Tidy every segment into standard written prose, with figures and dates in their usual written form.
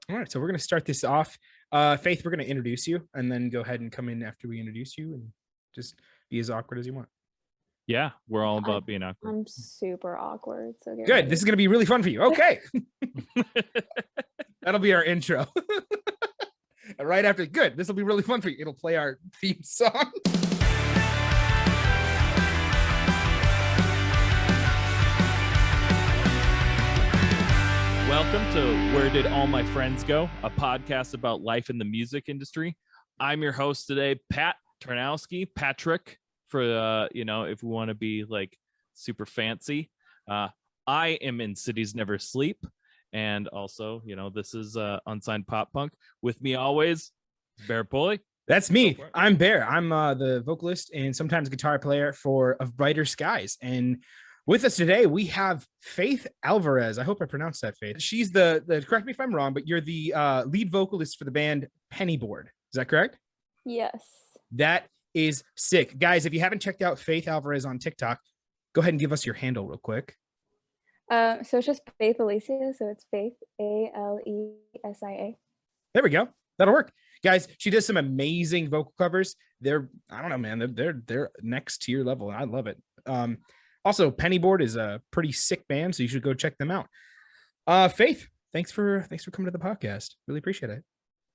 All right, so we're going to start this off. Faith, we're going to introduce you and then go ahead and come in after we introduce you and just be as awkward as you want. Yeah, we're all about being awkward. I'm super awkward, so get Good. ready. This is going to be really fun for you. Okay. That'll be our intro. Right after. Good. This will be really fun for you. It'll play our theme song. Welcome to Where Did All My Friends Go? A podcast about life in the music industry. I'm your host today, Pat Tarnowski, Patrick, for, if we want to be like super fancy. I am in Cities Never Sleep. And also, this is Unsigned Pop Punk. With me always, Bear Pulley. That's me. I'm Bear. I'm the vocalist and sometimes guitar player for Of Brighter Skies. And with us today, we have Faith Alvarez. I hope I pronounced that, Faith. She's the correct me if I'm wrong, but you're the lead vocalist for the band Pennyboard. Is that correct? Yes. That is sick. Guys, if you haven't checked out Faith Alvarez on TikTok, go ahead and give us your handle real quick. So it's just Faith Alicia. So it's Faith Alisia. There we go. That'll work. Guys, she does some amazing vocal covers. They're, I don't know, man, they're next tier level. I love it. Also, Pennyboard is a pretty sick band, so you should go check them out. Faith, thanks for coming to the podcast. Really appreciate it.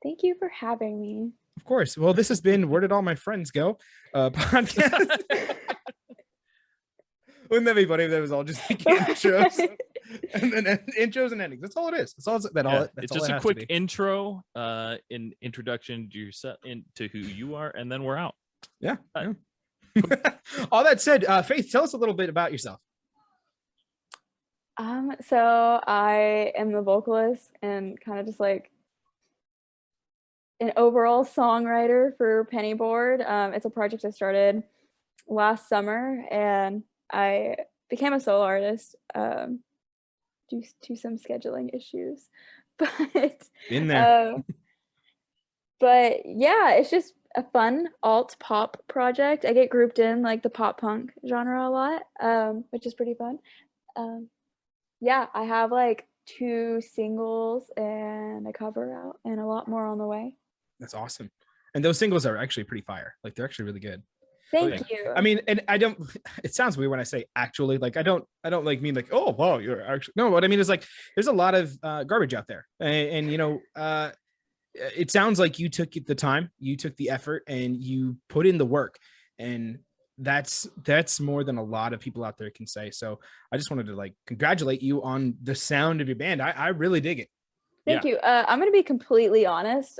Thank you for having me. Of course. Well, this has been Where Did All My Friends Go? Podcast. Wouldn't that be funny if that was all just like intros and then intros and endings? That's all it is. That's all. It's just a quick intro, in introduction to yourself, into who you are, and then we're out. Yeah. All that said, Faith, tell us a little bit about yourself. So I am the vocalist and kind of just like an overall songwriter for Pennyboard. It's a project I started last summer, and I became a solo artist due to some scheduling issues. But in there. But yeah, it's just a fun alt pop project. I get grouped in like the pop punk genre a lot, which is pretty fun. Yeah, I have like 2 singles and a cover out and a lot more on the way. That's awesome. And those singles are actually pretty fire. Like they're actually really good. Thank you. I mean, and I don't, it sounds weird when I say actually, like I don't like mean like, oh, wow, you're actually, no, what I mean is like, there's a lot of garbage out there. And it sounds like you took the time, you took the effort, and you put in the work. And that's more than a lot of people out there can say. So I just wanted to like congratulate you on the sound of your band. I really dig it. Thank you. I'm going to be completely honest.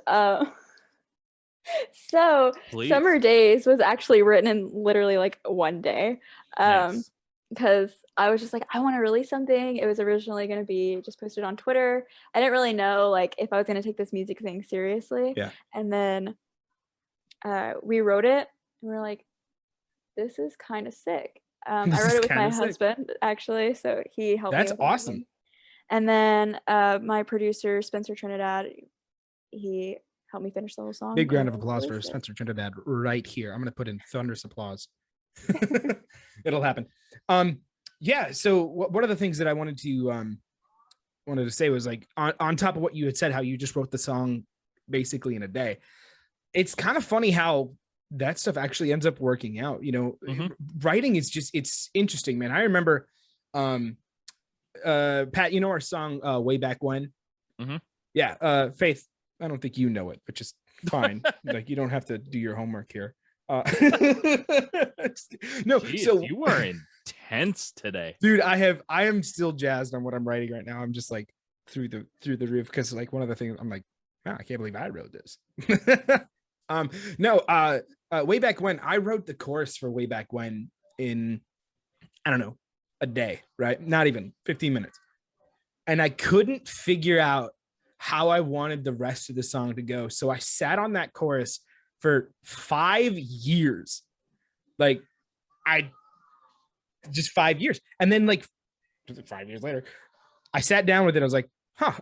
So Please. Summer Days was actually written in literally like one day. Because I was just like, I want to release something. It was originally going to be just posted on Twitter. I didn't really know like if I was going to take this music thing seriously. Yeah. And then we wrote it and we're like, this is kind of sick. I wrote it with my husband actually. So he helped me. That's awesome. And then my producer, Spencer Trinidad, he helped me finish the whole song. Big round of applause for Spencer Trinidad right here. I'm going to put in thunderous applause. It'll happen. Yeah. So one of the things that I wanted to say was like on top of what you had said, how you just wrote the song basically in a day. It's kind of funny how that stuff actually ends up working out. Writing is just, it's interesting, man. I remember, Pat, our song, Way Back When. Mm-hmm. Yeah. Faith, I don't think you know it, but just fine. Like you don't have to do your homework here. No, jeez, so you are intense today, dude. I am still jazzed on what I'm writing right now. I'm just like through the roof because like one of the things I'm like, wow, I can't believe I wrote this. Way Back When, I wrote the chorus for Way Back When in, I don't know, a day, right? Not even 15 minutes. And I couldn't figure out how I wanted the rest of the song to go. So I sat on that chorus for 5 years. Like just 5 years. And then like 5 years later, I sat down with it. I was like,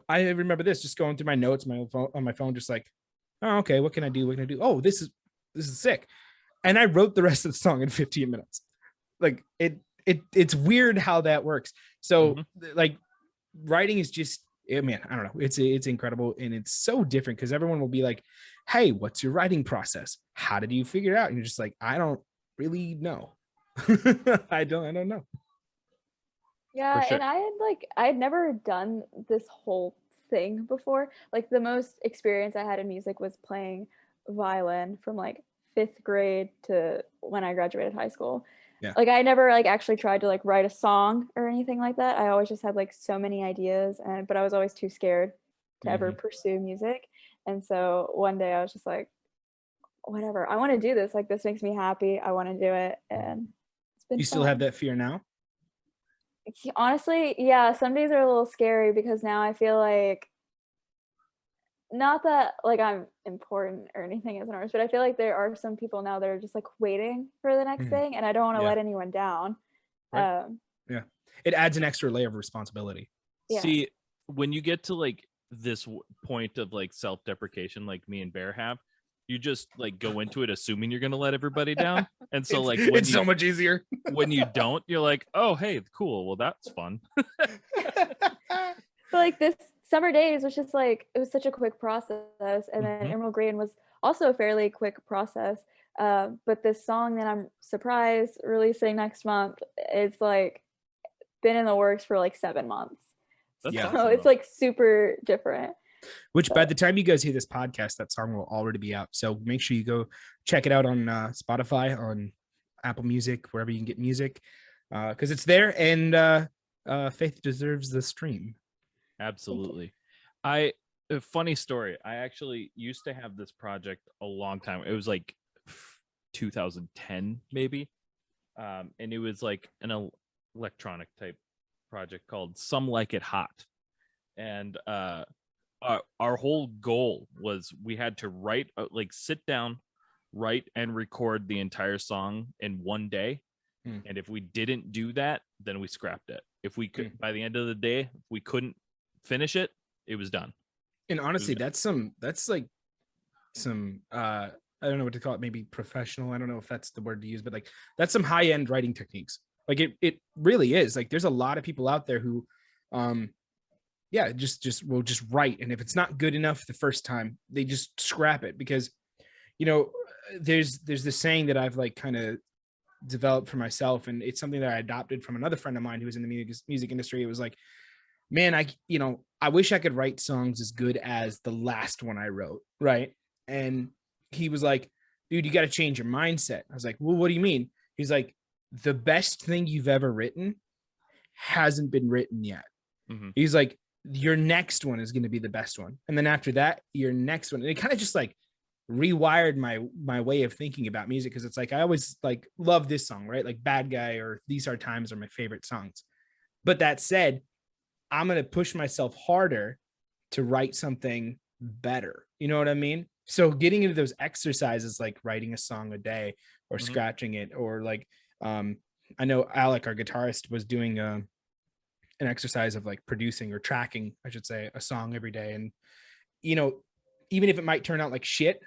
I remember this, just going through my notes, on my phone, just like, oh, okay, what can I do? What can I do? Oh, this is sick. And I wrote the rest of the song in 15 minutes. Like it's weird how that works. So like writing is just, man, I don't know. It's incredible. And it's so different because everyone will be like, hey, what's your writing process? How did you figure it out? And you're just like, I don't really know. I don't know. Yeah, sure. and I had never done this whole thing before. Like the most experience I had in music was playing violin from like 5th grade to when I graduated high school. Yeah. Like I never like actually tried to like write a song or anything like that. I always just had like so many ideas but I was always too scared to ever pursue music. And so one day I was just like, whatever, I want to do this. Like this makes me happy. I want to do it. And it's been You still have that fear now? Honestly, yeah, some days are a little scary because now I feel like, not that like I'm important or anything as an artist, but I feel like there are some people now that are just like waiting for the next thing, and I don't want to let anyone down. Right. Yeah, it adds an extra layer of responsibility. Yeah. See, when you get to like this point of like self-deprecation, like me and Bear have, you just like go into it assuming you're gonna let everybody down, and so like when it's so much easier. when you don't, you're like, oh hey, cool, well that's fun. But like this Summer Days was just like, it was such a quick process, and then Emerald Green was also a fairly quick process. But this song that I'm surprised releasing next month, it's like been in the works for like 7 months. That's So awesome, it's though. like super different. Which by the time you guys hear this podcast, that song will already be out. So make sure you go check it out on Spotify, on Apple Music, wherever you can get music, because it's there. And Faith deserves the stream. Absolutely. A funny story. I actually used to have this project a long time. It was like 2010 maybe. And it was like an electronic type project called Some Like It Hot. And our whole goal was we had to write, like sit down, write and record the entire song in one day. And if we didn't do that, then we scrapped it. If we could, by the end of the day, if we couldn't finish it, it was done. And honestly, that's like some I don't know what to call it, maybe professional, I don't know if that's the word to use, but like that's some high-end writing techniques. Like it really is. Like there's a lot of people out there who just will just write, and if it's not good enough the first time, they just scrap it. Because there's this saying that I've like kind of developed for myself, and it's something that I adopted from another friend of mine who was in the music industry. It was like, man, I wish I could write songs as good as the last one I wrote, right? And he was like, dude, you got to change your mindset. I was like, well, what do you mean? He's like, the best thing you've ever written hasn't been written yet. He's like, your next one is going to be the best one, and then after that, your next one. And it kind of just like rewired my way of thinking about music, because it's like I always like love this song, right? Like Bad Guy or These Are Times are my favorite songs. But that said, I'm going to push myself harder to write something better. You know what I mean? So getting into those exercises, like writing a song a day or scratching it, or like, I know Alec, our guitarist, was doing an exercise of like producing or tracking, I should say, a song every day. And, even if it might turn out like shit,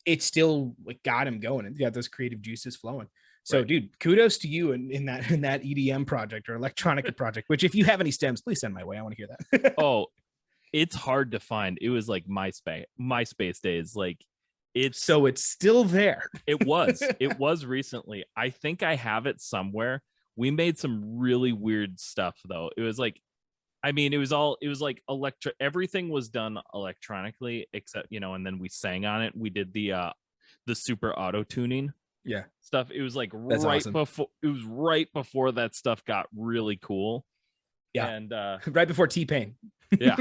it still like got him going and got those creative juices flowing. So, right. Dude, kudos to you in that EDM project or electronica project, which if you have any stems, please send my way. I want to hear that. Oh, it's hard to find. It was like MySpace days. Like it's still there. It was recently. I think I have it somewhere. We made some really weird stuff though. It was like, it was like everything was done electronically except, and then we sang on it. We did the super auto tuning. Yeah. Stuff. It was like awesome. right before that stuff got really cool. Yeah. And right before T-Pain. Yeah.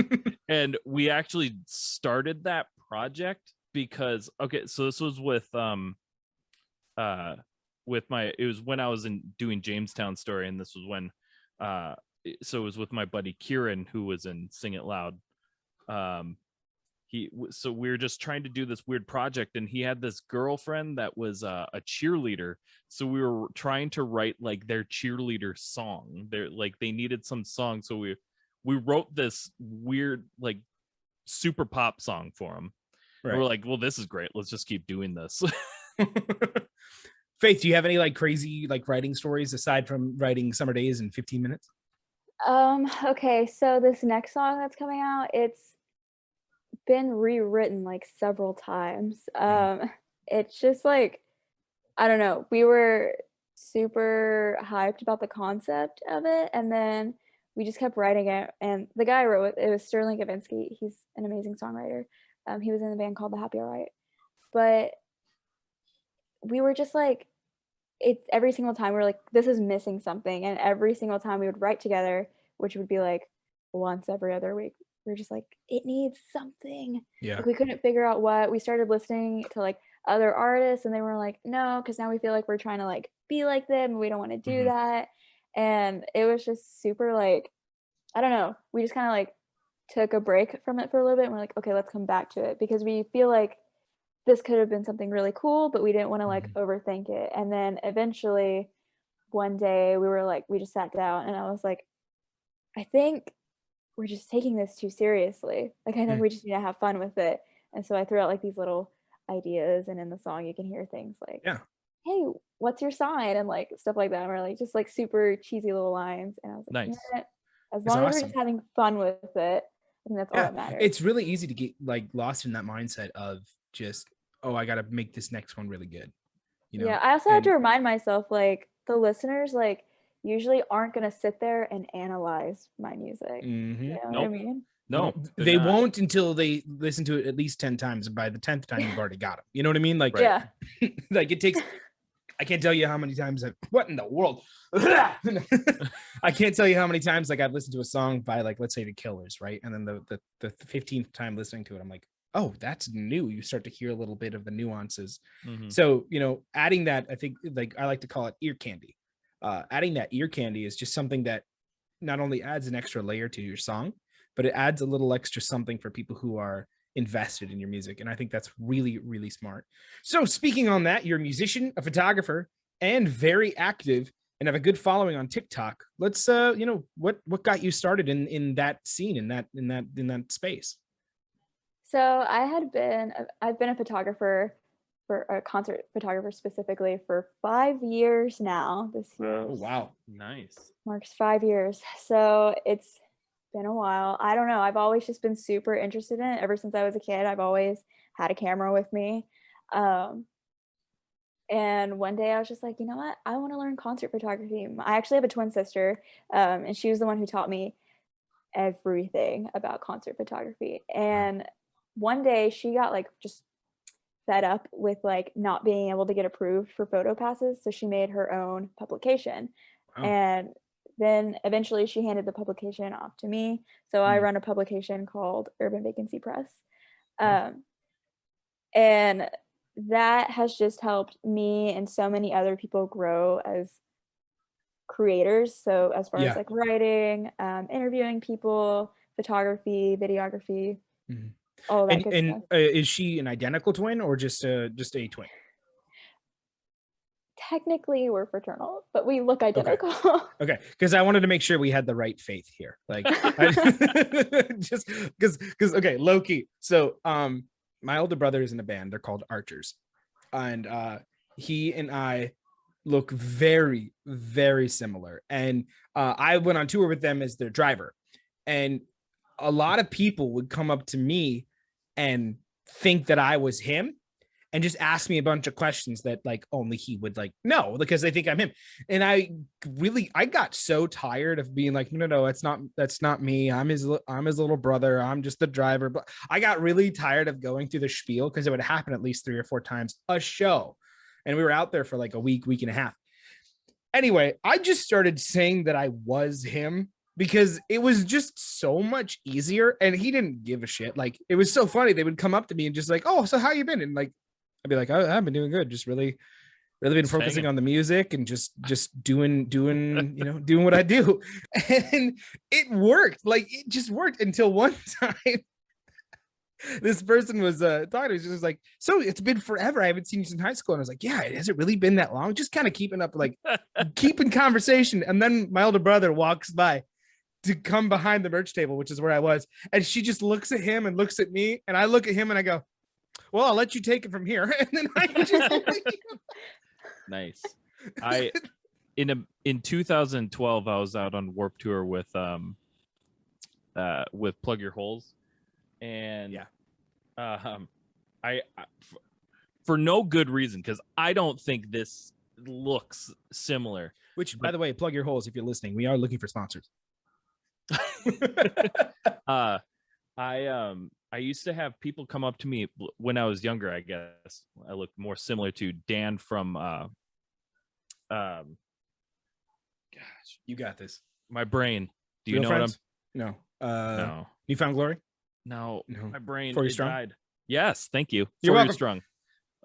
And we actually started that project because so this was with it was when I was doing Jamestown Story, and this was when so it was with my buddy Kieran, who was in Sing It Loud. So we were just trying to do this weird project, and he had this girlfriend that was a cheerleader. So we were trying to write like their cheerleader song. They needed some song, so we wrote this weird like super pop song for him. Right. And we're like, well, this is great. Let's just keep doing this. Faith, do you have any like crazy like writing stories aside from writing Summer Days in 15 minutes? Okay, so this next song that's coming out, it's been rewritten like several times. It's just like, I don't know, we were super hyped about the concept of it, and then we just kept writing it. And the guy who wrote it, it was Sterling Gavinsky. He's an amazing songwriter. He was in the band called The Happy Alright. But we were just like, it's every single time we were like, this is missing something. And every single time we would write together, which would be like once every other week, we were just like, it needs something. Yeah. Like we couldn't figure out what. We started listening to like other artists, and they were like, no, because now we feel like we're trying to like be like them, and we don't want to do that. And it was just super like, I don't know. We just kind of like took a break from it for a little bit, and we're like, okay, let's come back to it, because we feel like this could have been something really cool, but we didn't want to like overthink it. And then eventually one day we were like, we just sat down, and I was like, I think we're just taking this too seriously. Like, I think we just need to have fun with it. And so I threw out like these little ideas, and in the song you can hear things like, hey, what's your sign? And like stuff like that. And we're like, just like super cheesy little lines. And I was like, Nice. yeah, as long as we're just having fun with it, I think that's all that matters. It's really easy to get like lost in that mindset of just, oh, I got to make this next one really good. You know? Yeah, I also have to remind myself, like, the listeners like usually aren't going to sit there and analyze my music. You know what I mean? No, they won't until they listen to it at least 10 times. And by the 10th time, you've already got them. You know what I mean? Like, yeah, like it takes, I can't tell you how many times what in the world? I can't tell you how many times like I've listened to a song by like, let's say The Killers, right? And then the 15th time listening to it, I'm like, oh, that's new. You start to hear a little bit of the nuances. So, you know, adding that, I think like I like to call it ear candy. Adding that ear candy is just something that not only adds an extra layer to your song, but it adds a little extra something for people who are invested in your music. And I think that's really, really smart. So speaking on that, you're a musician, a photographer, and very active, and have a good following on TikTok. Let's you know, what got you started in that scene, in that space? So I've been a photographer, for a concert photographer specifically, for 5 years now. This year, Oh wow, nice, marks 5 years. So it's been a while. I don't know. I've always just been super interested in it ever since I was a kid. I've always had a camera with me. And one day I was just like, you know what? I want to learn concert photography. I actually have a twin sister, and she was the one who taught me everything about concert photography. And one day she got like just fed up with like not being able to get approved for photo passes, so she made her own publication. And then eventually she handed the publication off to me. So I run a publication called Urban Vacancy Press. And that has just helped me and so many other people grow as creators. So as far as like writing, interviewing people, photography, videography, all of that good stuff. Is she an identical twin or just a twin? Technically we're fraternal, but we look identical. Okay, because I wanted to make sure we had the right faith here, like just because okay, low key. So my older brother is in a band. They're called Archers, and he and I look very, very similar. And I went on tour with them as their driver, and a lot of people would come up to me and think that I was him and just ask me a bunch of questions that like only he would like know, because they think I'm him. And I got so tired of being like, no, that's not me. I'm his little brother. I'm just the driver. But I got really tired of going through the spiel, because it would happen at least 3 or 4 times a show. And we were out there for like a week and a half. Anyway, I just started saying that I was him, because it was just so much easier, and he didn't give a shit. Like, it was so funny. They would come up to me and just like, oh, so how you been? And like, I'd be like, I've been doing good. Just really been focusing on the music and just doing, you know, doing what I do. And it worked. Like, it just worked until one time this person was talking to me. She was like, so it's been forever. I haven't seen you since high school. And I was like, yeah, has it really been that long? Just kind of keeping up, like keeping conversation. And then my older brother walks by to come behind the merch table, which is where I was. And she just looks at him and looks at me. And I look at him and I go, well, I'll let you take it from here. And then I just nice. I in 2012, I was out on Warped Tour with Plug Your Holes, and I for no good reason, because I don't think this looks similar. Which, by the way, Plug Your Holes, if you're listening, we are looking for sponsors. I used to have people come up to me when I was younger. I guess I looked more similar to Dan from gosh, you got this. my brain. Do you Real know Friends? what I'm? No. No, Newfound Glory? no, No. my brain. For You It Strong? died. Yes, thank you. You're For You welcome. Strong.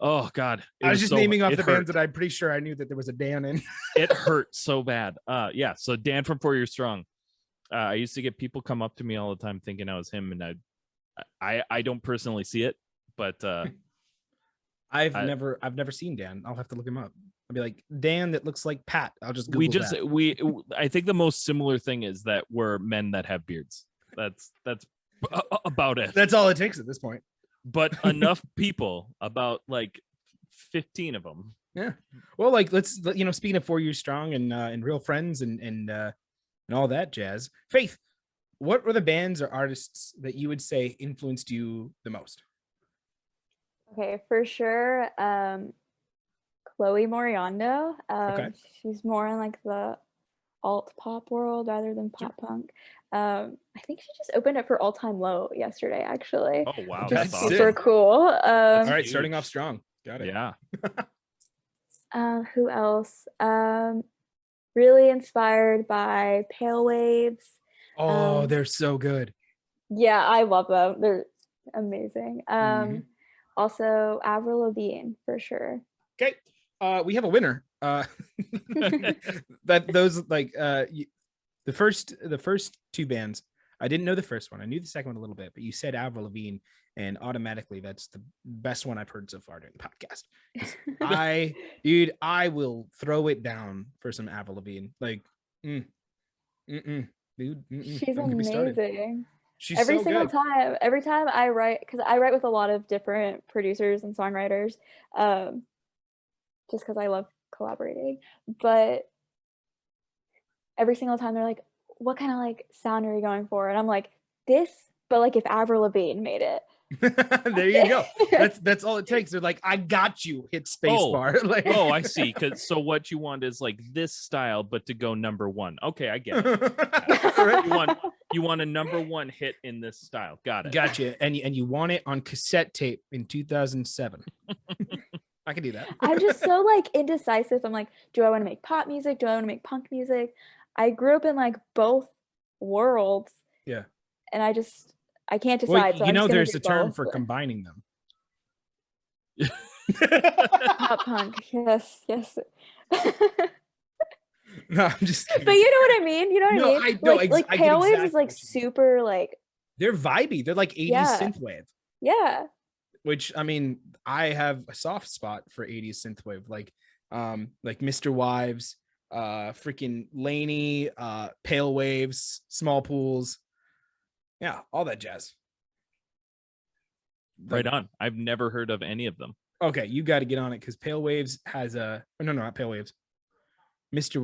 Oh God, I was just naming off the hurt. bands that I'm pretty sure I knew that there was a Dan in. It hurt so bad. Yeah. So Dan from For You Strong. I used to get people come up to me all the time thinking I was him, and I don't personally see it, but I've never seen Dan. I'll have to look him up. I'll be like, Dan that looks like Pat. I'll just Google that. I think the most similar thing is that we're men that have beards. That's about it. That's all it takes at this point. But enough people, about like 15 of them. Yeah. Well, like speaking of 4 Years Strong and Real Friends and all that jazz. Faith, what were the bands or artists that you would say influenced you the most? Okay, for sure. Chloe Moriando. Okay. She's more in like the alt pop world rather than pop punk. I think she just opened up for All Time Low yesterday, actually. Oh wow, Which is that's awesome. super cool. All right, huge. starting off strong. Got it. Yeah. Who else? Really inspired by Pale Waves. Oh, they're so good. Yeah, I love them. They're amazing. Mhm. Also Avril Lavigne for sure. Okay. We have a winner. That those like the first two bands. I didn't know the first one. I knew the second one a little bit, but you said Avril Lavigne, and automatically that's the best one I've heard so far during the podcast. I will throw it down for some Avril Lavigne. Like, dude. She's Don't get me started. amazing. She's Every so single good. time, every time I write, because I write with a lot of different producers and songwriters, just because I love collaborating. But every single time they're like, "What kind of like sound are you going for?" And I'm like, "This," but like if Avril Lavigne made it. There you go. That's all it takes. They're like, I got you. Hit spacebar. Like, Oh, I see. So what you want is like this style, but to go number one. Okay, I get it. Right? You want a number one hit in this style. Got it. Gotcha. And you want it on cassette tape in 2007. I can do that. I'm just so like indecisive. I'm like, do I want to make pop music? Do I want to make punk music? I grew up in like both worlds. Yeah. And I can't decide. Well, so I'm just gonna there's do a term both. for combining them. Pop punk. Yes. No, I'm just kidding. But you know what I mean? You know what No, I mean? I know like I get Pale Waves exactly is like what you mean. super like, They're vibey. They're like 80s Yeah. synthwave, yeah. which I mean, I have a soft spot for 80s synthwave, like Mr. Wives, freaking Laney, Pale Waves, Small Pools. Yeah, all that jazz. Right on. I've never heard of any of them. Okay, you got to get on it because Pale Waves has no, not Pale Waves. It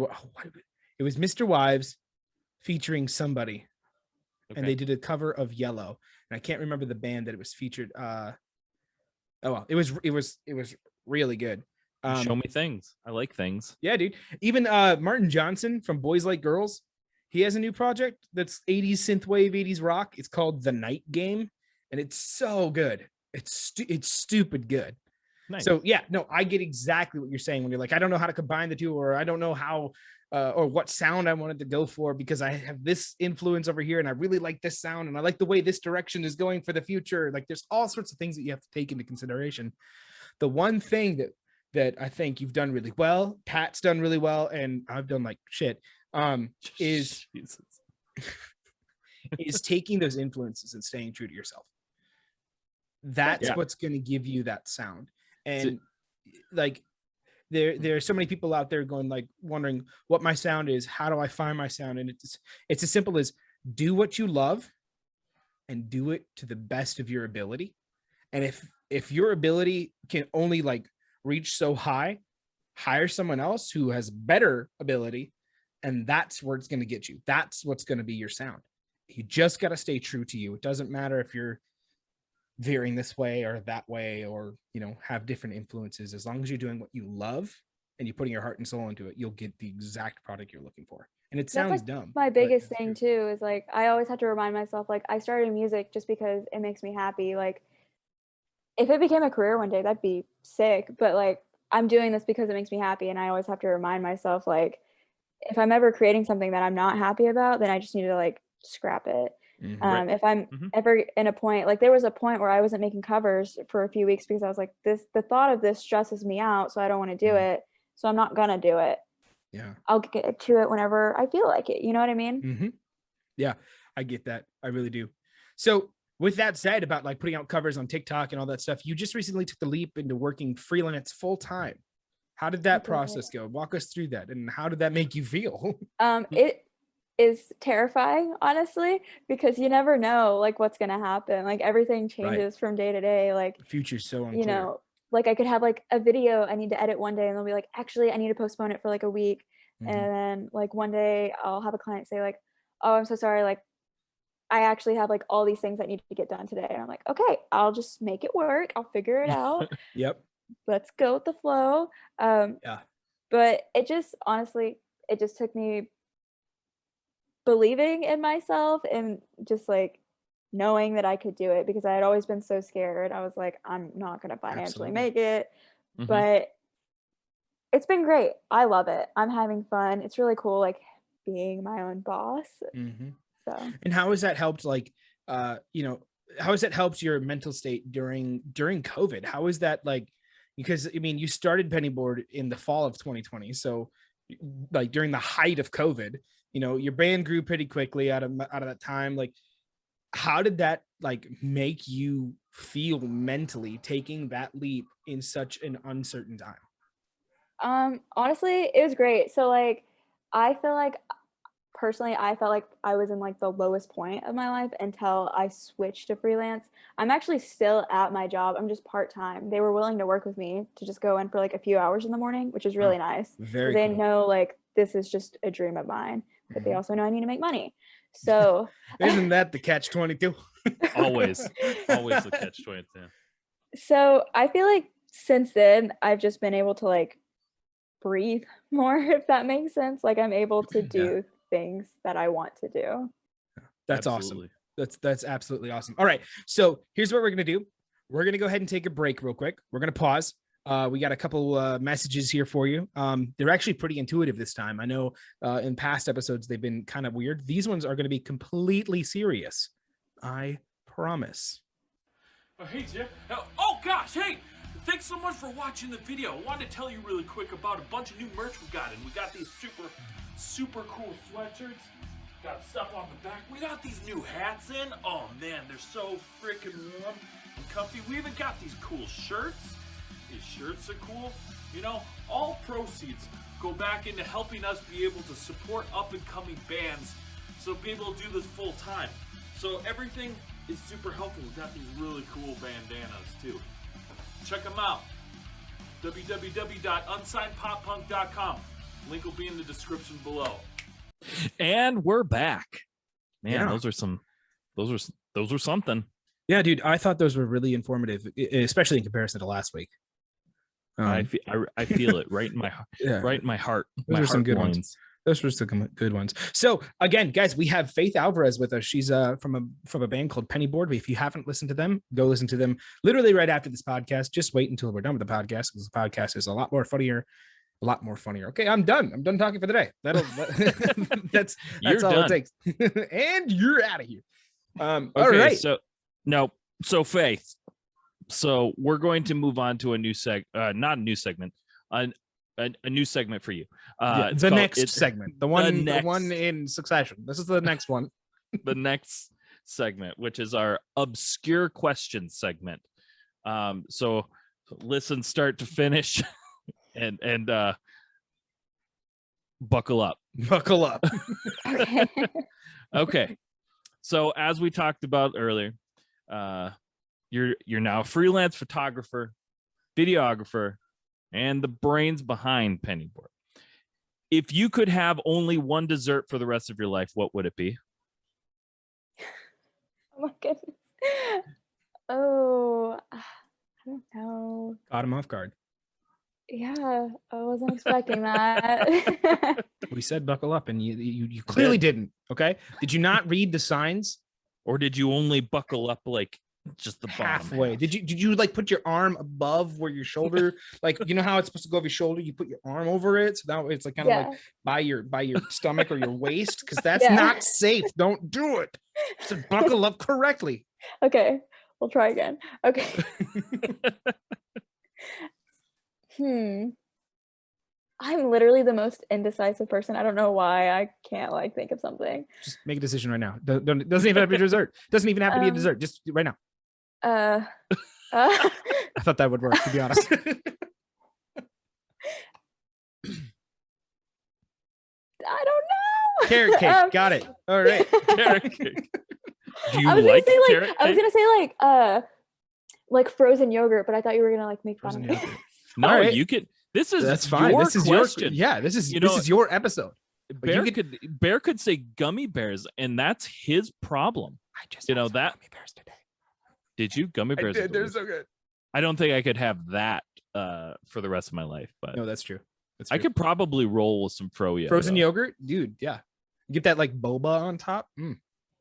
was Mr. Wives featuring somebody, Okay. and they did a cover of Yellow, and I can't remember the band that it was featured. Oh well, it was really good. Show me things. I like things. Yeah, dude. Even Martin Johnson from Boys Like Girls, he has a new project that's 80s synthwave, 80s rock. It's called The Night Game, and it's so good. It's stupid good. Nice. So yeah, no, I get exactly what you're saying when you're like, I don't know how to combine the two, or I don't know how or what sound I wanted to go for because I have this influence over here and I really like this sound and I like the way this direction is going for the future. Like there's all sorts of things that you have to take into consideration. The one thing that I think you've done really well, Pat's done really well, and I've done like shit, is Jesus. is taking those influences and staying true to yourself. That's Yeah. what's going to give you that sound. And like there are so many people out there going like wondering what my sound is, how do I find my sound? And it's as simple as do what you love and do it to the best of your ability. And if your ability can only like reach so high, hire someone else who has better ability, and that's where it's going to get you. That's what's going to be your sound. You just got to stay true to you. It doesn't matter if you're veering this way or that way, or, you know, have different influences. As long as you're doing what you love and you're putting your heart and soul into it, you'll get the exact product you're looking for. And it sounds dumb. My biggest thing too is like, I always have to remind myself, like, I started music just because it makes me happy. Like, if it became a career one day, that'd be sick. But like, I'm doing this because it makes me happy. And I always have to remind myself, like, if I'm ever creating something that I'm not happy about, then I just need to like scrap it. Right. If I'm ever in a point, like there was a point where I wasn't making covers for a few weeks because I was like, the thought of this stresses me out, so I don't want to do it. So I'm not gonna do it. Yeah. I'll get to it whenever I feel like it. You know what I mean? Yeah, I get that. I really do. So with that said, about like putting out covers on TikTok and all that stuff, you just recently took the leap into working freelance full time. How did that process go? Walk us through that. And how did that make you feel? It is terrifying, honestly, because you never know like what's gonna happen. Like everything changes from day to day. Like the future's so unclear. You know, like I could have like a video I need to edit one day and they'll be like, actually, I need to postpone it for like a week. And then like one day I'll have a client say like, oh, I'm so sorry. Like I actually have like all these things that need to get done today. And I'm like, okay, I'll just make it work. I'll figure it out. Yep. Let's go with the flow. But it just, honestly, it just took me believing in myself and just like knowing that I could do it, because I had always been so scared. I was like, I'm not going to financially make it. But it's been great. I love it. I'm having fun. It's really cool, like being my own boss. So. And how has that helped, like, you know, how has that helped your mental state during COVID? How is that, like, because I mean, you started Pennyboard in the fall of 2020. So like during the height of COVID, you know, your band grew pretty quickly out of that time. Like, how did that like make you feel mentally taking that leap in such an uncertain time? Honestly, it was great. So like, I feel like personally, I felt like I was in like the lowest point of my life until I switched to freelance. I'm actually still at my job. I'm just part-time. They were willing to work with me to just go in for like a few hours in the morning, which is really nice. Very They cool. know like this is just a dream of mine, but they also know I need to make money. So isn't that the catch-22? always the catch-22. So I feel like since then I've just been able to like breathe more, if that makes sense. Like I'm able to do things that I want to do. That's awesome. That's absolutely awesome. All right. So here's what we're going to do. We're going to go ahead and take a break real quick. We're going to pause. We got a couple messages here for you. They're actually pretty intuitive this time. I know in past episodes, they've been kind of weird. These ones are going to be completely serious. I promise. Hey, Jeff. Oh, gosh. Hey, thanks so much for watching the video. I wanted to tell you really quick about a bunch of new merch we got in. We got these super cool sweatshirts. Got stuff on the back. We got these new hats in. Oh, man, they're so freaking warm and comfy. We even got these cool shirts. These shirts are cool. You know, all proceeds go back into helping us be able to support up-and-coming bands, so be able to do this full time. So everything is super helpful. We got these really cool bandanas too. Check them out. www.unsignedpoppunk.com. Link will be in the description below. And we're back. Man, those are something. Yeah, dude, I thought those were really informative, especially in comparison to last week. I feel it right in my right in my heart. Those were some good ones. Those were some good ones. So again, guys, we have Faith Alvarez with us. She's from a band called Pennyboard. If you haven't listened to them, go listen to them literally right after this podcast. Just wait until we're done with the podcast, because the podcast is a lot more funnier. Okay, I'm done. I'm done talking for the day. That's all done. it takes. And you're out of here. Okay, all right. So Faith. So we're going to move on to a new not a new segment, a new segment for you. The next segment, the one in succession. This is the next one. The next segment, which is our obscure questions segment. So listen, start to finish, and buckle up. Buckle up. Okay. So as we talked about earlier, you're now a freelance photographer, videographer, and the brains behind penny board. If you could have only one dessert for the rest of your life, what would it be? Oh my goodness. Oh, I don't know. Caught him off guard. Yeah, I wasn't expecting that. We said buckle up, and you clearly didn't. Okay, did you not read the signs? Or did you only buckle up like just the Halfway? bottom? Did you like put your arm above where your shoulder, like you know how it's supposed to go over your shoulder? You put your arm over it, so now it's like kind of like by your stomach or your waist, because that's not safe. Don't do it. Just buckle up correctly. Okay, we'll try again. Okay. I'm literally the most indecisive person. I don't know why I can't like think of something. Just make a decision right now. Doesn't even have to be dessert. Doesn't even have to be a dessert. Just right now. I thought that would work, to be honest. I don't know. Carrot cake. Got it. All right. Carrot cake. Do you I was like gonna say, carrot cake? I was gonna say like frozen yogurt, but I thought you were gonna like make fun of me. No, right. you could. That's fine. Your this is question. this is your episode. Bear could say gummy bears, and that's his problem. I just that gummy bears today. Did you? Gummy bears? I did. They're so good. I don't think I could have that for the rest of my life, but no, that's true. I could probably roll with some frozen yogurt, dude. Yeah, you get that like boba on top.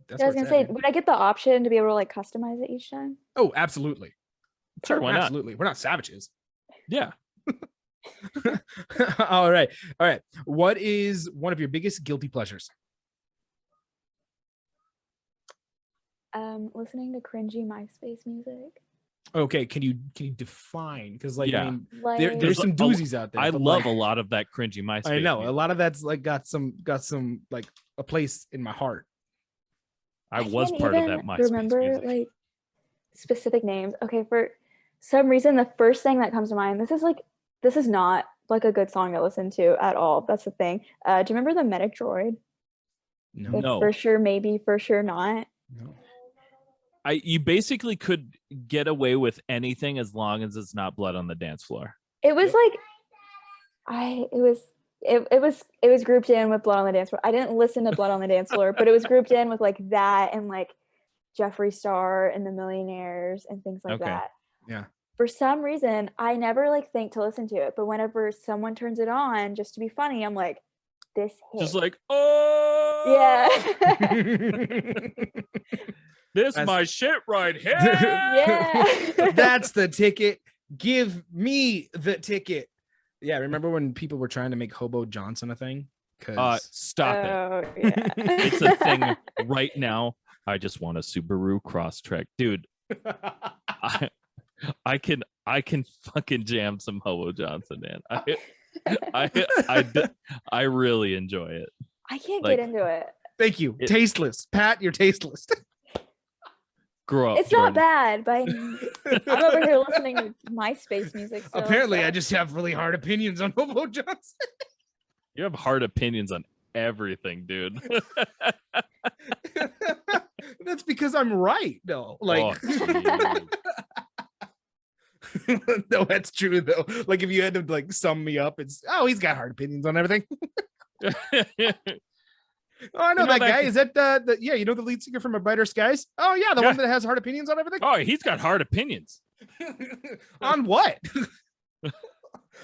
That's I was gonna say, would I get the option to be able to like customize it each time? Oh, absolutely. Sure, why not? Absolutely. We're not savages. Yeah. All right. What is one of your biggest guilty pleasures? Listening to cringy MySpace music. Okay, can you define? Because I mean, like, there's some doozies out there. I love a lot of that cringy MySpace. I know music. a lot of that's like got some like a place in my heart. I was part of that MySpace. Remember music. like specific names. Okay, for some reason, the first thing that comes to mind. This is not like a good song to listen to at all. That's the thing. Do you remember the Medic Droid? No. For sure, maybe. For sure, not. No. You basically could get away with anything as long as it's not blood on the dance floor. It was it was grouped in with Blood on the Dance Floor. I didn't listen to Blood on the Dance Floor, but it was grouped in with like that and like Jeffree Star and the Millionaires and things like that. Yeah. For some reason, I never like think to listen to it, but whenever someone turns it on just to be funny, I'm like, this hit. Just like, oh yeah. That's my shit right here. Yeah. That's the ticket. Give me the ticket. Yeah, remember when people were trying to make Hobo Johnson a thing? Stop it. Yeah. It's a thing right now. I just want a Subaru Crosstrek. Dude. I can fucking jam some Hobo Johnson, man. I really enjoy it. I can't get into it. Thank you. Tasteless. Pat, you're tasteless. Grow up. It's Jordan. not bad, but I'm over here listening to MySpace music. Still, apparently, I just have really hard opinions on Hobo Johnson. You have hard opinions on everything, dude. That's because I'm right, though. Like, no, that's true though. Like, if you had to like sum me up, it's he's got hard opinions on everything. Oh, I know that guy. Is that the you know the lead singer from A Brighter Skies? Oh yeah, the one that has hard opinions on everything. Oh, he's got hard opinions. On what?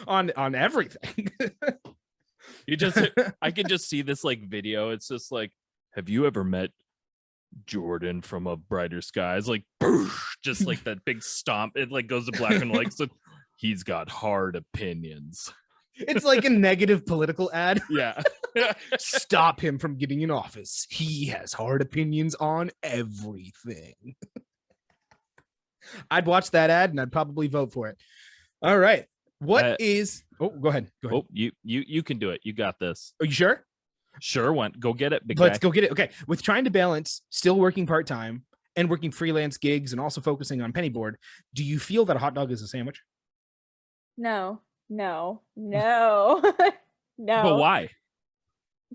on everything. I can just see this like video. It's just like, have you ever met Jordan from A Brighter Skies? Like, just like that big stomp. It like goes to black and white. So he's got hard opinions. It's like a negative political ad. Yeah. Stop him from getting in office. He has hard opinions on everything. I'd watch that ad and I'd probably vote for it. All right. What is? Oh, go ahead. Oh, you can do it. You got this. Are you sure? Sure. Go get it. Let's go get it. Okay. With trying to balance still working part-time and working freelance gigs and also focusing on penny board, do you feel that a hot dog is a sandwich? No. No. But why?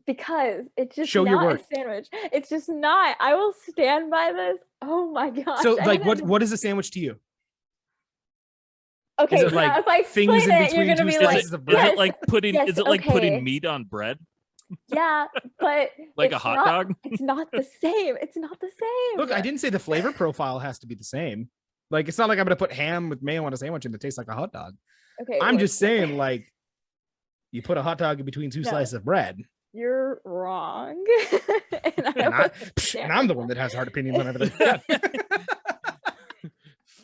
Because it's just Show your not work. a sandwich. It's just not. I will stand by this. Oh my gosh. So like what is a sandwich to you? Okay, Is it yeah, like if I things explain in it, you're between gonna two be slices like, of bread? Is yes, it like putting? yes, Is it like okay. putting meat on bread? Yeah, but Like a it's hot not- dog? It's not the same. It's not the same. Look, I didn't say the flavor profile has to be the same. Like, it's not like I'm gonna put ham with mayo on a sandwich and it tastes like a hot dog. Okay, I'm look, just saying, like, you put a hot dog in between two No. slices of bread, you're wrong. and and will stand I'm the with one that. that has hard opinions on everything.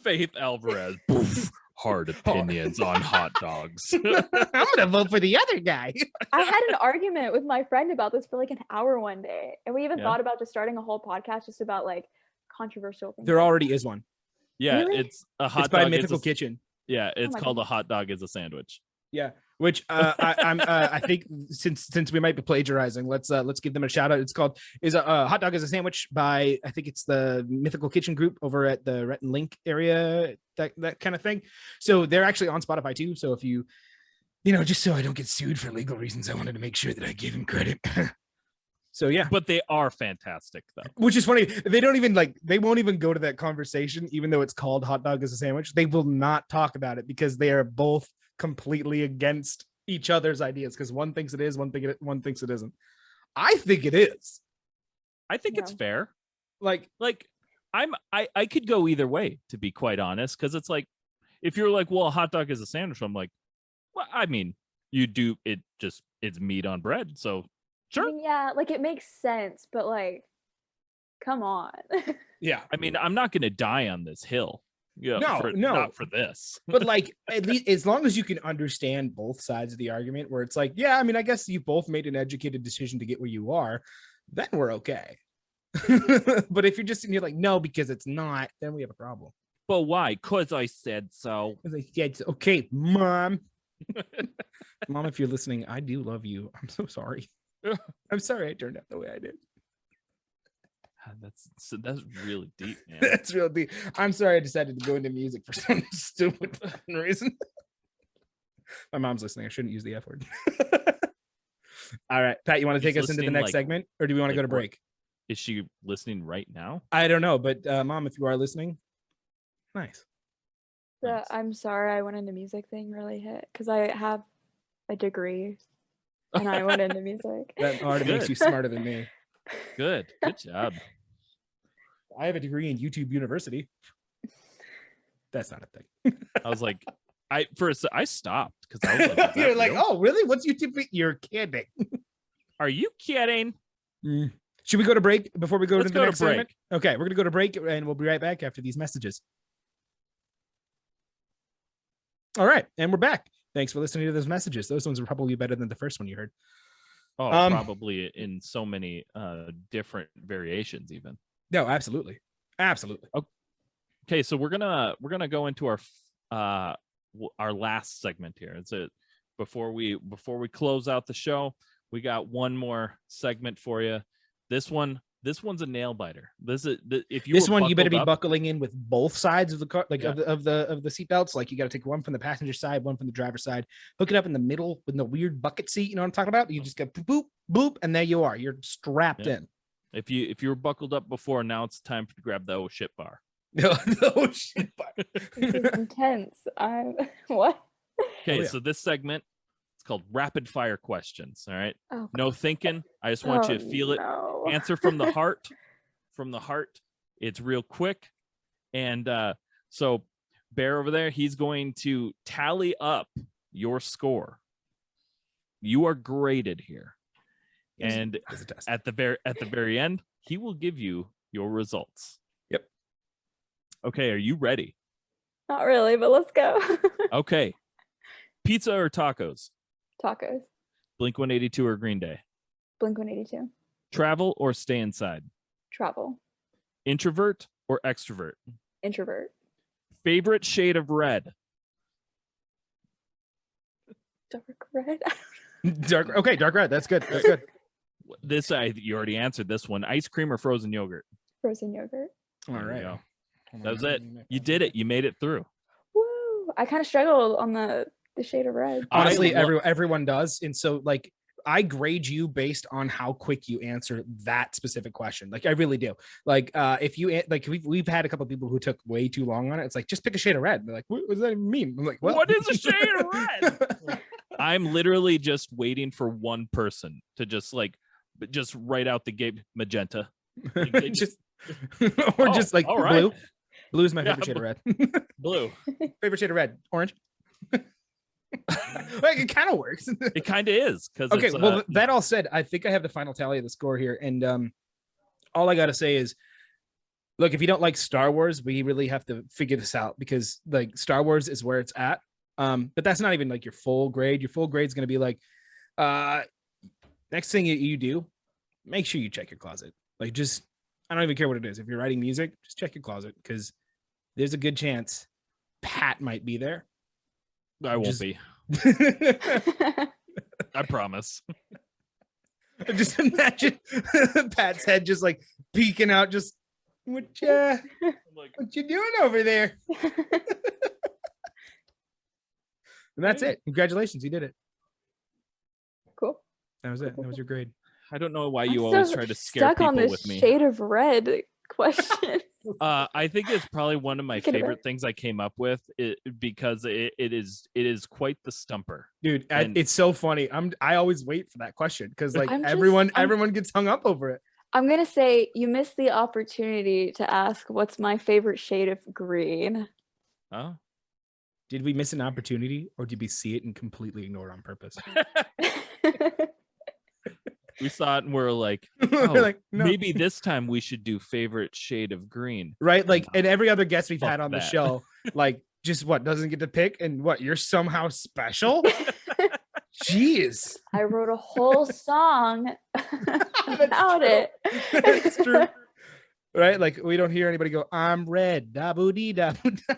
Faith Alvarez. Poof, hard opinions on hot dogs. I'm gonna vote for the other guy. I had an argument with my friend about this for like an hour one day, and we even Yeah. thought about just starting a whole podcast just about like controversial things. There like already is one. Yeah, Really? it's a hot It's by dog. Mythical Kitchen. Yeah, it's my called a goodness. hot dog as a sandwich. Yeah, which I think since we might be plagiarizing, let's give them a shout out. It's called hot dog as a sandwich by, I think it's the Mythical Kitchen group over at the Rhett and Link area, that kind of thing. So they're actually on Spotify too. So if you just so I don't get sued for legal reasons, I wanted to make sure that I gave him credit. So yeah, But they are fantastic though. which is funny. They won't even go to that conversation, even though it's called hot dog as a sandwich. They will not talk about it because they are both completely against each other's ideas, because one thinks it is, one thinks it isn't. I think it is. I think it's Yeah. fair. Like, I could go either way, to be quite honest, because it's like, if you're like, well, a hot dog is a sandwich, I'm like, well, I mean, you do it, just it's meat on bread, so I sure. mean, yeah, like it makes sense, but like, come on. yeah, I mean, I'm not gonna die on this hill. Yeah, No, not for this. but like, at least as long as you can understand both sides of the argument, where it's like, yeah, I mean, I guess you both made an educated decision to get where you are, then we're okay. But if you're like, no, because it's not, then we have a problem. But why? Cause I said so. I was like, yeah, it's okay, mom. Mom, if you're listening, I do love you. I'm so sorry. I'm sorry I turned out the way I did. That's really deep, man. That's real deep. I'm sorry I decided to go into music for some stupid fucking reason. My mom's listening. I shouldn't use the F word. All right, Pat, you want to She's take us into the listening, next like- segment, or do we want to go to like what? break? Is she listening right now? I don't know, but Mom, if you are listening, nice. The Nice. I'm sorry I went into music thing really hit because I have a degree and I went into music. That already makes Good. you smarter than me. Good job. I have a degree in YouTube University. That's not a thing. I was like, I stopped because I was like, is that You're like, real? oh, really? What's YouTube? You're kidding. Are you kidding? Should we go to break before we go Let's to the go to next segment? break. Okay, we're gonna go to break and we'll be right back after these messages. All right, and we're back. Thanks for listening to those messages. Those ones are probably better than the first one you heard. Oh, probably in so many different variations, even. No, absolutely, absolutely. Okay, so we're gonna go into our last segment here. It's before we close out the show, we got one more segment for you. This one's a nail biter. If you This were one you better be buckled up- buckling in with both sides of the car, like Yeah. of the seat belts. Like you got to take one from the passenger side, one from the driver's side, hook it up in the middle with the weird bucket seat. You know what I'm talking about? You just go boop boop boop, and there you are. You're strapped Yeah. in. If you were buckled up before, now it's time to grab the shit bar. No shit. This is intense. What? Okay, yeah. so this segment, it's called rapid fire questions. All right, Oh, no thinking. I just want you to feel it. no. Answer from the heart. From the heart. It's real quick. And so Bear over there, he's going to tally up your score. You are graded here. And It's a test. at the very end, he will give you your results. Yep. Okay, are you ready? Not really, but let's go. Okay. Pizza or tacos? Tacos. Blink 182 or Green Day? Blink 182. Travel or stay inside? Travel. Introvert or extrovert? Introvert. Favorite shade of red? Dark red. Dark. Okay, dark red. That's good. That's good. This you already answered this one. Ice cream or frozen yogurt? Frozen yogurt. All There you right. go. That was it. You did it. You made it through. Woo! I kind of struggled on the shade of red. Honestly, I lo- everyone does, and so like I grade you based on how quick you answer that specific question. Like I really do. Like if you like, we've had a couple of people who took way too long on it. It's like, just pick a shade of red. They're like, what does that even mean? I'm like, well, what is a shade of red? I'm literally just waiting for one person to just write out the gate magenta. Like, just or just like all blue. right. Blue is my favorite shade of red. Blue. Favorite shade of red. Orange. Like it kind of works. It kind of is because okay. Well, that all said, I think I have the final tally of the score here, and all I gotta say is, look, if you don't like Star Wars, we really have to figure this out, because like Star Wars is where it's at. But that's not even like your full grade. Your full grade is gonna be like, next thing you do, make sure you check your closet. Like just, I don't even care what it is. If you're writing music, just check your closet, because there's a good chance Pat might be there. I won't be. I promise. Just imagine Pat's head just like peeking out, just what you doing over there? And that's it. Congratulations, you did it. Cool. That was it. That was your grade. I don't know why I'm you always so try to scare stuck people on this with me. shade of red question. I think it's probably one of my Could've favorite things I came up with, because it is quite the stumper. Dude, And- it's so funny. I always wait for that question, because like I'm everyone gets hung up over it. I'm gonna say you missed the opportunity to ask what's my favorite shade of green. Oh, Did we miss an opportunity, or did we see it and completely ignore it on purpose? we saw it and we're like, We're oh, like, no. maybe this time we should do favorite shade of green. Right? Like, and every other guest we've Fuck had on the that. show, like, just doesn't get to pick, and you're somehow special. Jeez. I wrote a whole song about true. it. That's true. Right? Like, we don't hear anybody go, I'm red. Da-boo-dee, da-boo-da.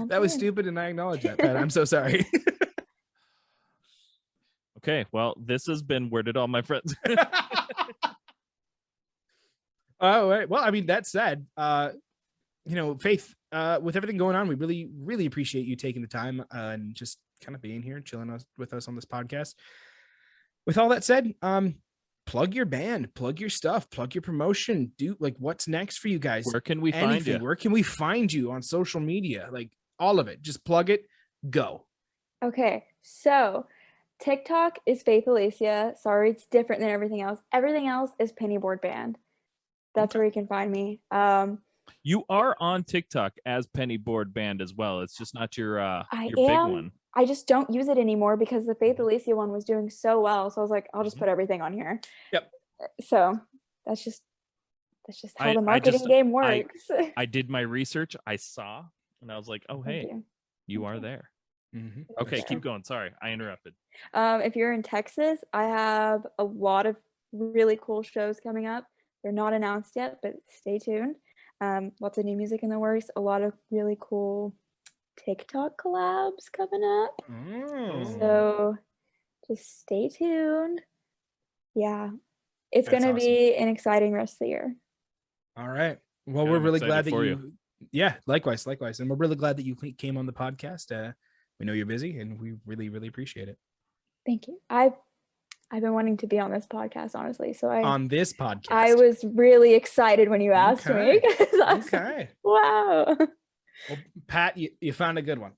That was stupid, and I acknowledge that, Pat. I'm so sorry. Okay, well, this has been Where Did All My Friends? All right. Well, I mean, that said, Faith, with everything going on, we really, really appreciate you taking the time and just kind of being here and chilling with us on this podcast. With all that said, plug your band, plug your stuff, plug your promotion. Do like, what's next for you guys? Where can we find you? Where can we find you on social media? Like all of it. Just plug it. Go. Okay, so TikTok is Faith Alicia. Sorry, it's different than everything else. Everything else is Pennyboard Band. That's where you can find me. You are on TikTok as Pennyboard Band as well. It's just not your big one. I just don't use it anymore because the Faith Alicia one was doing so well. So I was like, I'll just put everything on here. Yep. So that's just how the marketing game works. I did my research. I saw, and I was like, oh, hey, you are there. Mm-hmm. Okay, keep going. Sorry, I interrupted. If you're in Texas, I have a lot of really cool shows coming up. They're not announced yet, but stay tuned. Lots of new music in the works. A lot of really cool TikTok collabs coming up. So just stay tuned. Yeah, it's going to be an exciting rest of the year. All right. Well, Yeah, we're I'm really excited glad that for you. Yeah, likewise. And we're really glad that you came on the podcast. We know you're busy, and we really, really appreciate it. Thank you. I've been wanting to be on this podcast, honestly. So on this podcast, I was really excited when you asked me. Okay. Wow. Well, Pat, you found a good one.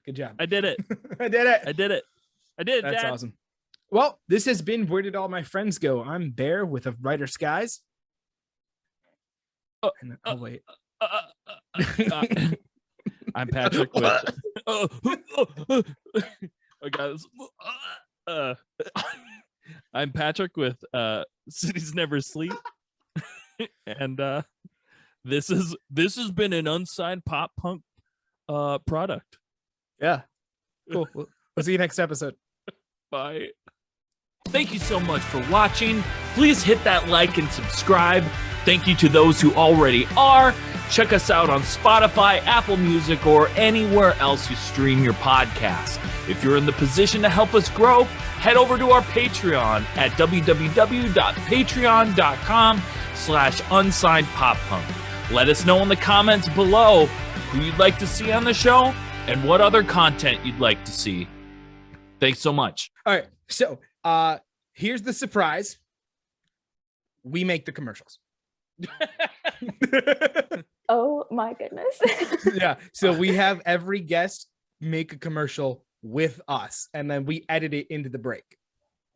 Good job. I did it. I did it. I did it. I did it. That's Dad. awesome. Well, this has been Where Did All My Friends Go? I'm Bear with a Brighter Skies. Oh, wait. I'm Patrick with. I'm Patrick with Cities Never Sleep, and this has been an unsigned pop punk product. Yeah. Cool. We'll see you next episode. Bye. Thank you so much for watching. Please hit that like and subscribe. Thank you to those who already are. Check us out on Spotify, Apple Music, or anywhere else you stream your podcast. If you're in the position to help us grow, head over to our Patreon at www.patreon.com/unsignedpoppunk. Let us know in the comments below who you'd like to see on the show and what other content you'd like to see. Thanks so much. All right. So here's the surprise. We make the commercials. Oh my goodness. Yeah. So we have every guest make a commercial with us, and then we edit it into the break.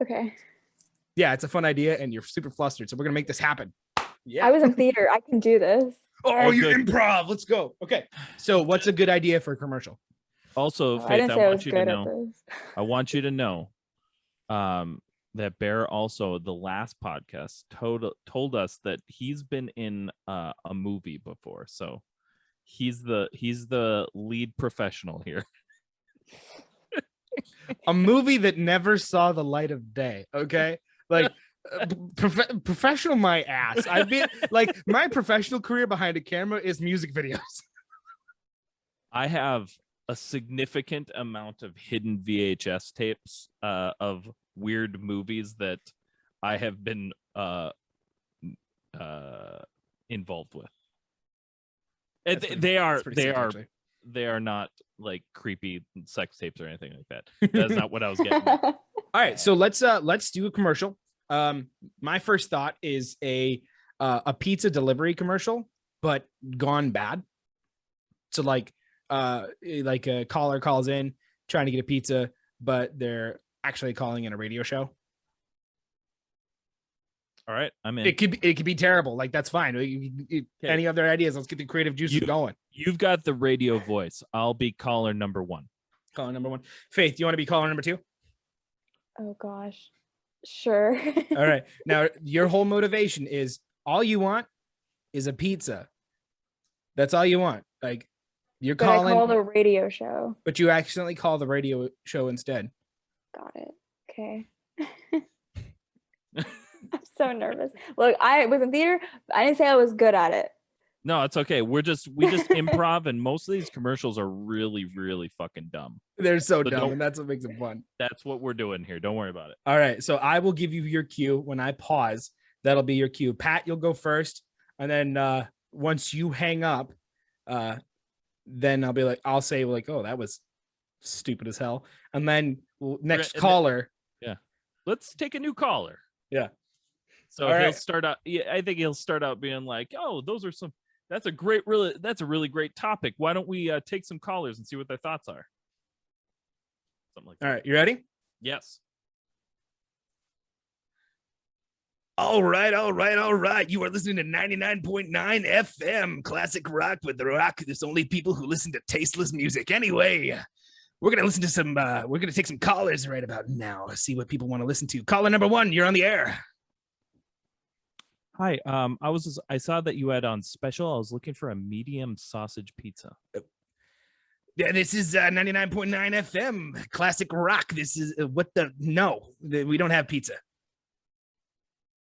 Okay. Yeah, it's a fun idea, and you're super flustered. So we're gonna make this happen. Yeah. I was in theater. I can do this. Oh, you're good. improv. Let's go. Okay. So what's a good idea for a commercial? Also, I Faith, didn't I say I want was you to good at know. this. I want you to know that Bear also, the last podcast, told us that he's been in a movie before. So he's the lead professional here. A movie that never saw the light of day. Okay. Like professional my ass. I've been like, my professional career behind a camera is music videos. I have a significant amount of hidden VHS tapes of weird movies that I have been involved with. They are not like creepy sex tapes or anything like that. That's not what I was getting at. All right, so let's do a commercial. My first thought is a pizza delivery commercial, but gone bad. So like a caller calls in trying to get a pizza, but they're actually calling in a radio show. All right, I'm in. It could be terrible. Like, that's fine. Any other ideas? Let's get the creative juices going. You've got the radio voice. I'll be caller number 1. Caller number 1. Faith, you want to be caller number 2? Oh gosh. Sure. All right. Now, your whole motivation is all you want is a pizza. That's all you want. Like, you're But calling. I called a radio show. But you accidentally call the radio show instead. Got it. Okay. I'm so nervous. Look, I was in theater. I didn't say I was good at it. No, it's okay. We just improv, and most of these commercials are really, really fucking dumb. They're so dumb, don't- and that's what makes it fun. That's what we're doing here. Don't worry about it. All right. So I will give you your cue when I pause. That'll be your cue. Pat, you'll go first. And then once you hang up, then I'll be like, I'll say like, oh, that was stupid as hell. And then next caller. Yeah. Let's take a new caller. Yeah. So All he'll right. start out. Yeah, I think he'll start out being like, "Oh, that's a really great topic. Why don't we take some callers and see what their thoughts are?" Something like that. All right. You ready? Yes. All right. You are listening to 99.9 FM classic rock with the rock. There's only people who listen to tasteless music. Anyway, we're going to listen to some, we're going to take some callers right about now. See what people want to listen to. Caller number 1, you're on the air. Hi. I saw that you had on special. I was looking for a medium sausage pizza. Yeah, this is 99.9 FM classic rock. This is we don't have pizza.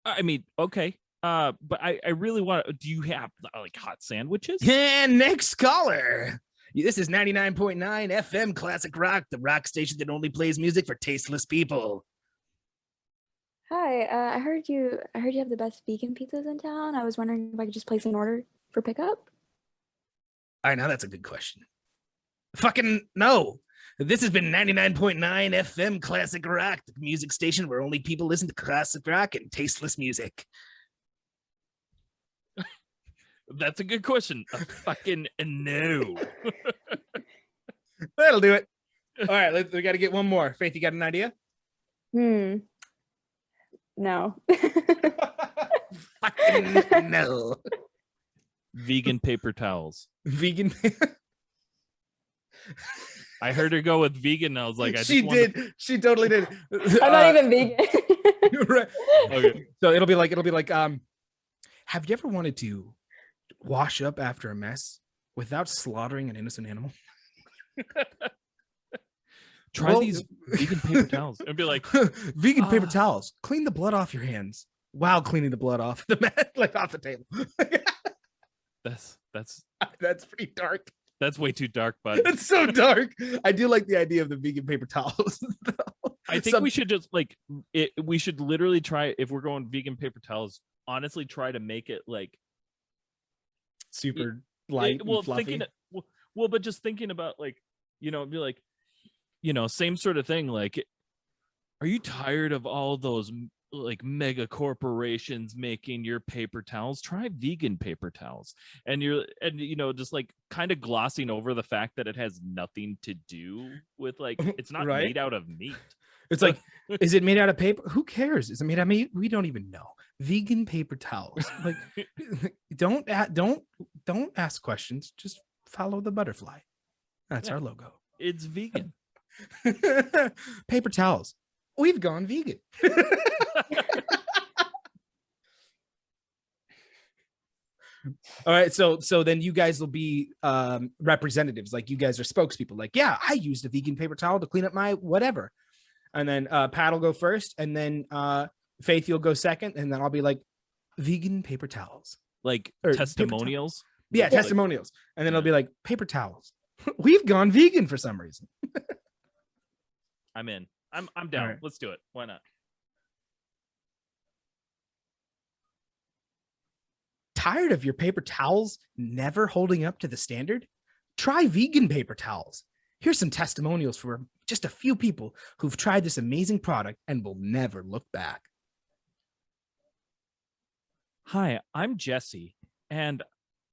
I mean, okay. But I really want. Do you have like hot sandwiches? And next caller. This is 99.9 FM classic rock, the rock station that only plays music for tasteless people. Hi. I heard you have the best vegan pizzas in town. I was wondering if I could just place an order for pickup. All right, now that's a good question. Fucking no. This has been 99.9 FM classic rock, the music station where only people listen to classic rock and tasteless music. That's a good question. A fucking no. That'll do it. All right, we got to get one more. Faith, you got an idea? No. Fucking no. Vegan paper towels. Vegan. I heard her go with vegan. And I was like, She totally did. I'm not even vegan. Right. Okay. So it'll be like, have you ever wanted to wash up after a mess without slaughtering an innocent animal? Try these vegan paper towels. It'd be like vegan paper towels. Clean the blood off your hands while cleaning the blood off the mat, like off the table. That's pretty dark. That's way too dark, bud. It's so dark. I do like the idea of the vegan paper towels. I think we should just we should literally try, if we're going vegan paper towels, honestly try to make it like super light and fluffy. But just thinking about like, be like, same sort of thing. Like, are you tired of all those like mega corporations making your paper towels? Try vegan paper towels. And just like kind of glossing over the fact that it has nothing to do with like, it's not Right? made out of meat. It's like, is it made out of paper? Who cares? Is it made out of meat? We don't even know. Vegan paper towels. Like, don't ask questions. Just follow the butterfly. That's our logo. It's vegan. Paper towels. We've gone vegan. All right, so then you guys will be representatives. Like, you guys are spokespeople. Like, yeah, I used a vegan paper towel to clean up my whatever. And then Pat will go first, and then Faith, you'll go second, and then I'll be like, vegan paper towels. Like Or testimonials. Yeah, testimonials. And then it'll be like, paper towels. We've gone vegan for some reason. I'm in. I'm down. Right. Let's do it. Why not? Tired of your paper towels never holding up to the standard? Try vegan paper towels. Here's some testimonials for just a few people who've tried this amazing product and will never look back. Hi, I'm Jesse, and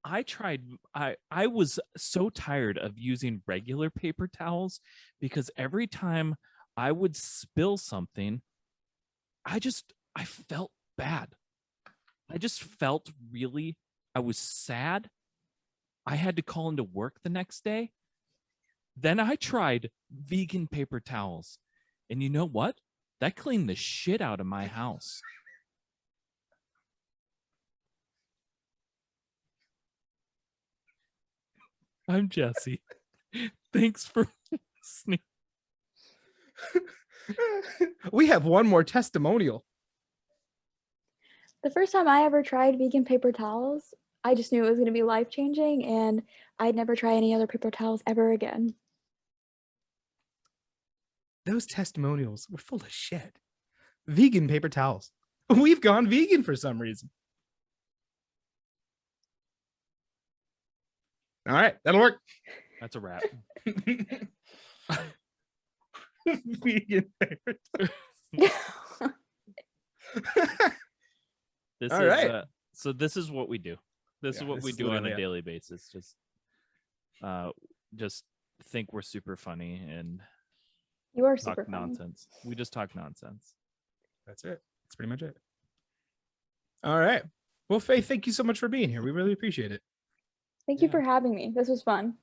I was so tired of using regular paper towels because every time I would spill something, I felt bad. I just felt I was sad. I had to call into work the next day. Then I tried vegan paper towels. And you know what? That cleaned the shit out of my house. I'm Jesse. Thanks for listening. We have one more testimonial. The first time I ever tried vegan paper towels, I just knew it was going to be life-changing, and I'd never try any other paper towels ever again. Those testimonials were full of shit. Vegan paper towels. We've gone vegan for some reason. All right, that'll work. That's a wrap. Vegan paper towels. This All is right. So this is what we do. This is what we do on a daily basis. Just think we're super funny and You are talk super funny. nonsense. We just talk nonsense. That's it. That's pretty much it. All right. Well, Faith, thank you so much for being here. We really appreciate it. Thank you for having me. This was fun.